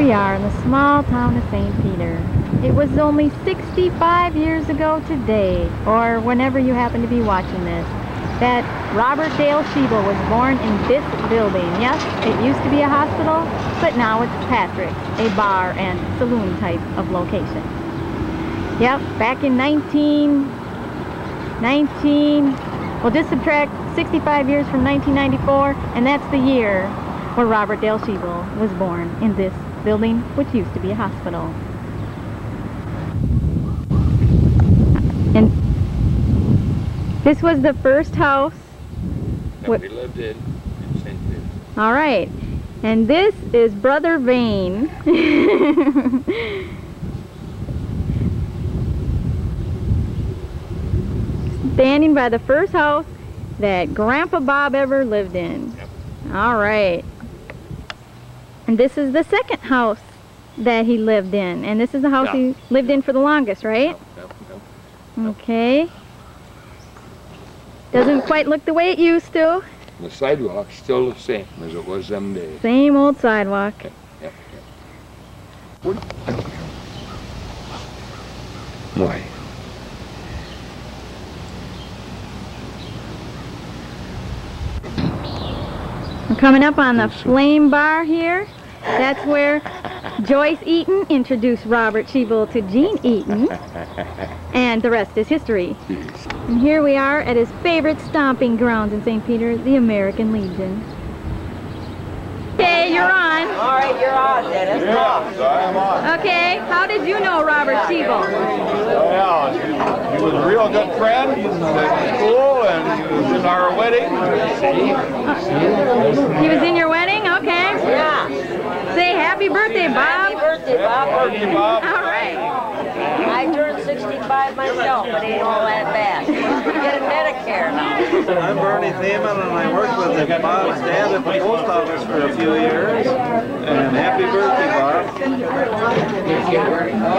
we are in the small town of St. Peter. It was only 65 years ago today, or whenever you happen to be watching this, that Robert Dale Schiebel was born in this building. Yes, it used to be a hospital, but now it's Patrick's, a bar and saloon type of location. Yep, back in well, just subtract 65 years from 1994, and that's the year where Robert Dale Schiebel was born in this building, which used to be a hospital. And this was the first house that we lived in St. Peter. All right, and this is Brother Vane. Standing by the first house that Grandpa Bob ever lived in. Yep. All right. And this is the second house that he lived in. And this is the house he lived in for the longest, right? Yep. Okay. Doesn't quite look the way it used to. The sidewalk's still the same as it was them days. Same old sidewalk. Yep. Why? We're coming up on the Flame Bar here. That's where Joyce Eaton introduced Robert Schiebel to Gene Eaton. And the rest is history. And here we are at his favorite stomping grounds in St. Peter, the American Legion. Okay, you're on. All right, you're on, Dennis. I'm on. Okay, how did you know Robert Schiebel? Oh, yeah, he was a real good friend at school, and he was in our wedding. He was in your wedding? Okay. Yeah. Say happy birthday, Bob. Happy birthday, Bob. Birthday, Bob. All right. I turned 65 myself, but ain't all that bad. I'm getting Medicare now. I'm Bernie Thiemann, and I worked with Bob's dad at the post office for a few years. And happy birthday, Bob.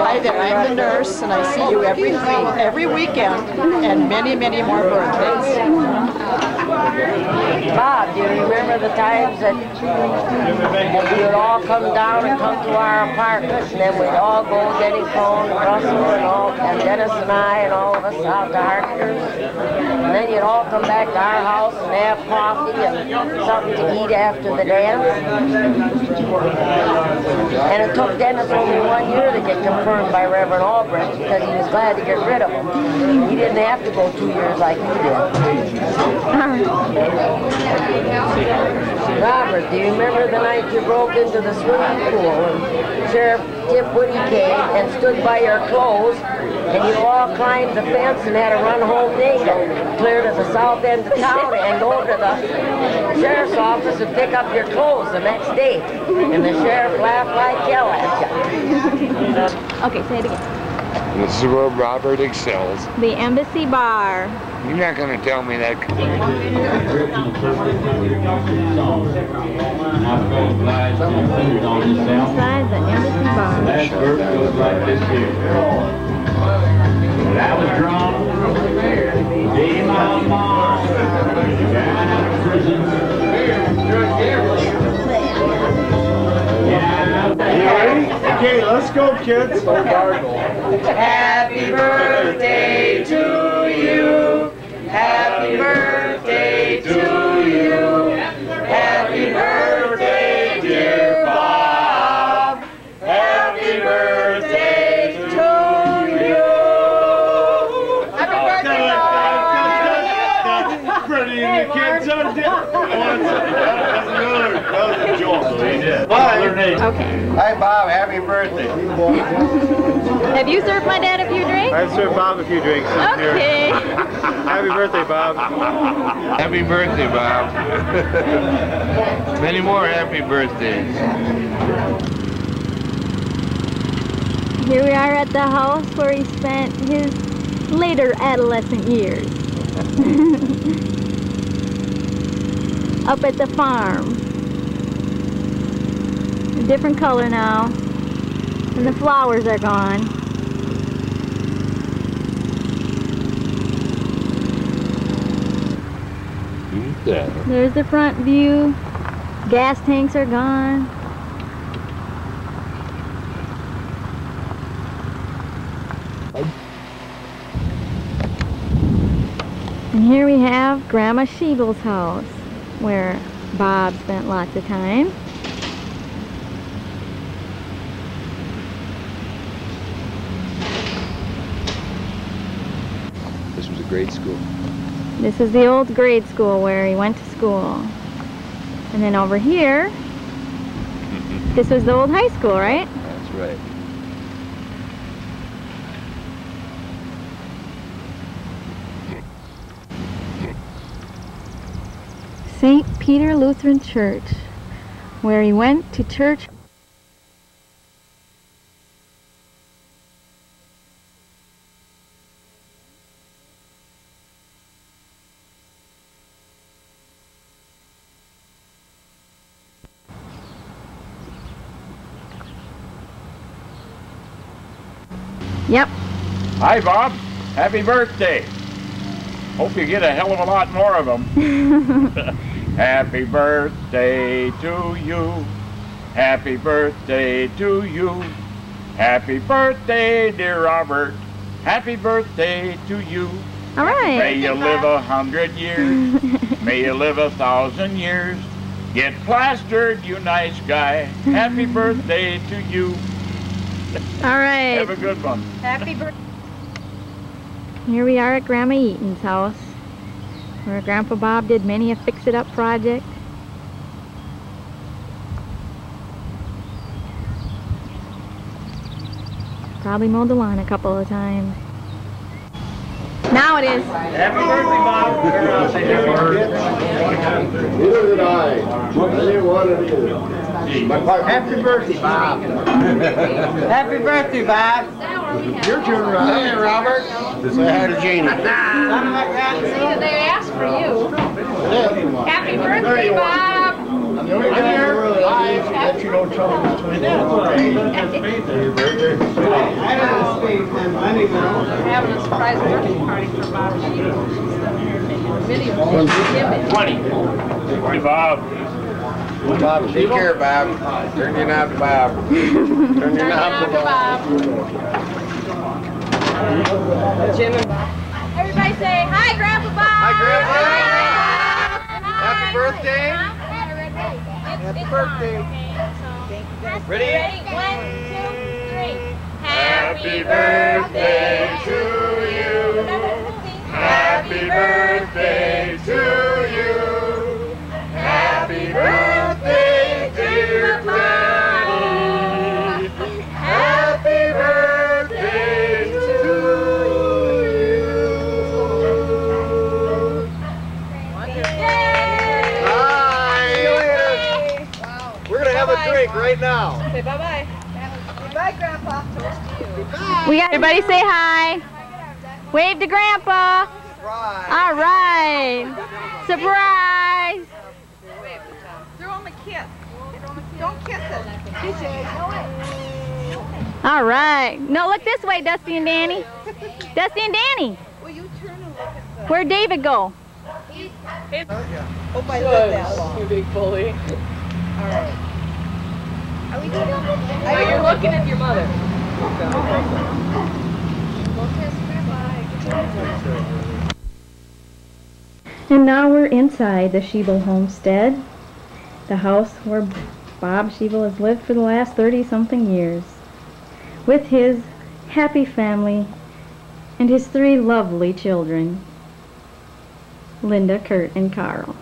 Hi there, I'm the nurse, and I see you every weekend, and many, many more birthdays. Bob, do you remember the times that we would all come down and come to our apartment, and then we'd all go, Denny Cohn, Russell, and Dennis and I, and all of us out to Harkner's. And then you'd all come back to our house and have coffee and something to eat after the dance. And it took Dennis only 1 year to get confirmed by Reverend Albrecht because he was glad to get rid of him. He didn't have to go 2 years like you did. Robert, do you remember the night you broke into the swimming pool and Sheriff Tip Woody came and stood by your clothes, and you all climbed the fence and had to run home naked, clear to the south end of town and go to the sheriff's office and pick up your clothes the next day? And the sheriff laughed like hell at you. Okay, say it again. This is where Robert excels. The Embassy Bar. You're not going to tell me that. Inside the Embassy Bar. That verse goes like this here. When I was drunk, be my mom, down out of prison. Okay, let's go, kids. Happy birthday to you. Happy birthday to you. Happy birthday, dear Bob. Happy birthday to you. Happy birthday, Bob. Freddie and the kids are dead. That was a joke. Bye. Okay. Hi, Bob. Happy birthday. Have you served my dad a few drinks? I've served Bob a few drinks in here. Okay. Happy birthday, Bob. Happy birthday, Bob. Many more happy birthdays. Here we are at the house where he spent his later adolescent years. Up at the farm. A different color now. And the flowers are gone. There's the front view. Gas tanks are gone. And here we have Grandma Schiebel's house, where Bob spent lots of time. This was a grade school. This is the old grade school where he went to school. And then over here, this was the old high school, right? That's right. St. Peter Lutheran Church, where he went to church. Yep. Hi, Bob. Happy birthday. Hope you get a hell of a lot more of them. Happy birthday to you. Happy birthday to you. Happy birthday, dear Robert. Happy birthday to you. All right. May you live 100 years. May you live 1,000 years. Get plastered, you nice guy. Happy birthday to you. All right. Have a good one. Happy birthday. Here we are at Grandma Eaton's house, where Grandpa Bob did many a fix-it-up project. Probably mowed the lawn a couple of times. Now it is. Happy birthday, Bob. Neither did I. I didn't want it either. Happy birthday, Bob. Happy birthday, Bob. Your turn, Robert. Hey, Robert. Say hi to Janie. They asked for you. Happy birthday, Bob. I'm the only guy in the world that let you know trouble between them. They're having a surprise birthday party for Bob Schiebel. She's down here taking a video. 20, Bob. Bob, take care, Bob. Turn your knob to Bob. Turn your knob to Bob. Jim and Bob. Everybody say, hi, Grandpa Bob. Hi, Grandpa. Happy birthday. Happy birthday. Ready? Ready? 1, 2, 3. Happy birthday to you. Happy birthday to you. Happy birthday, dear Granny. Happy birthday to you. Bye. See you later. We're going to have a drink right now. Say bye-bye. Bye, Grandpa. Toast to you. We got everybody say hi. Wave to Grandpa. All right. Surprise. Throw him a kiss. Don't kiss it. All right. No, look this way, Dusty and Danny. Dusty and Danny. Will you turn and look at the... Where'd David go? Hope I lived that long. You big bully. All right. Are you're looking at your mother. And now we're inside the Schiebel homestead, the house where Bob Schiebel has lived for the last 30-something years, with his happy family and his 3 lovely children, Linda, Kurt, and Carl.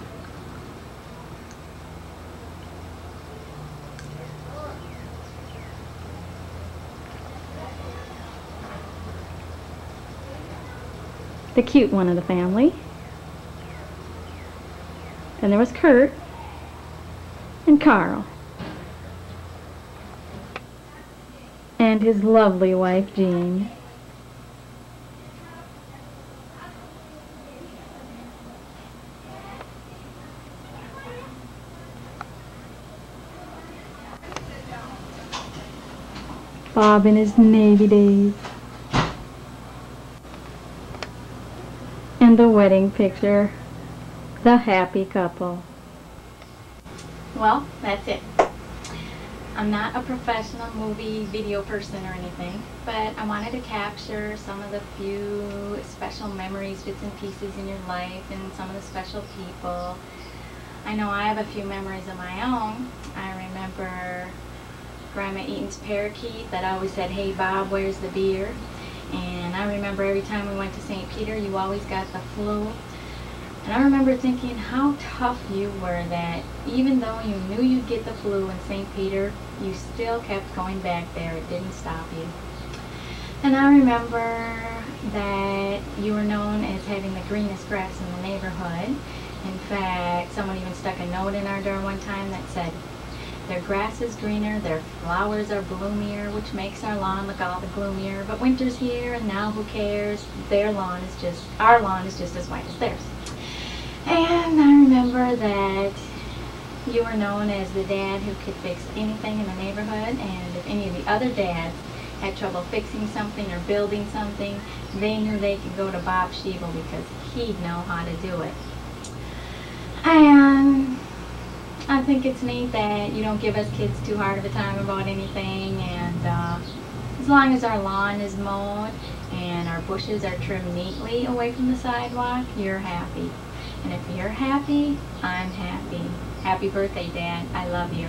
The cute one of the family. And there was Kurt and Carl and his lovely wife Jean. Bob in his Navy days. And the wedding picture. The happy couple. Well, that's it. I'm not a professional movie video person or anything, but I wanted to capture some of the few special memories, bits and pieces in your life, and some of the special people. I know I have a few memories of my own. I remember Grandma Eaton's parakeet that always said, "Hey Bob, where's the beer?" And I remember every time we went to St. Peter, you always got the flu. And I remember thinking how tough you were, that even though you knew you'd get the flu in St. Peter, you still kept going back there. It didn't stop you. And I remember that you were known as having the greenest grass in the neighborhood. In fact, someone even stuck a note in our door one time that said, "Their grass is greener, their flowers are bloomier, which makes our lawn look all the gloomier. But winter's here, and now who cares? Our lawn is just as white as theirs." And I remember that you were known as the dad who could fix anything in the neighborhood, and if any of the other dads had trouble fixing something or building something, they knew they could go to Bob Schiebel because he'd know how to do it. And I think it's neat that you don't give us kids too hard of a time about anything, and as long as our lawn is mowed and our bushes are trimmed neatly away from the sidewalk, you're happy. And if you're happy, I'm happy. Happy birthday, Dad. I love you.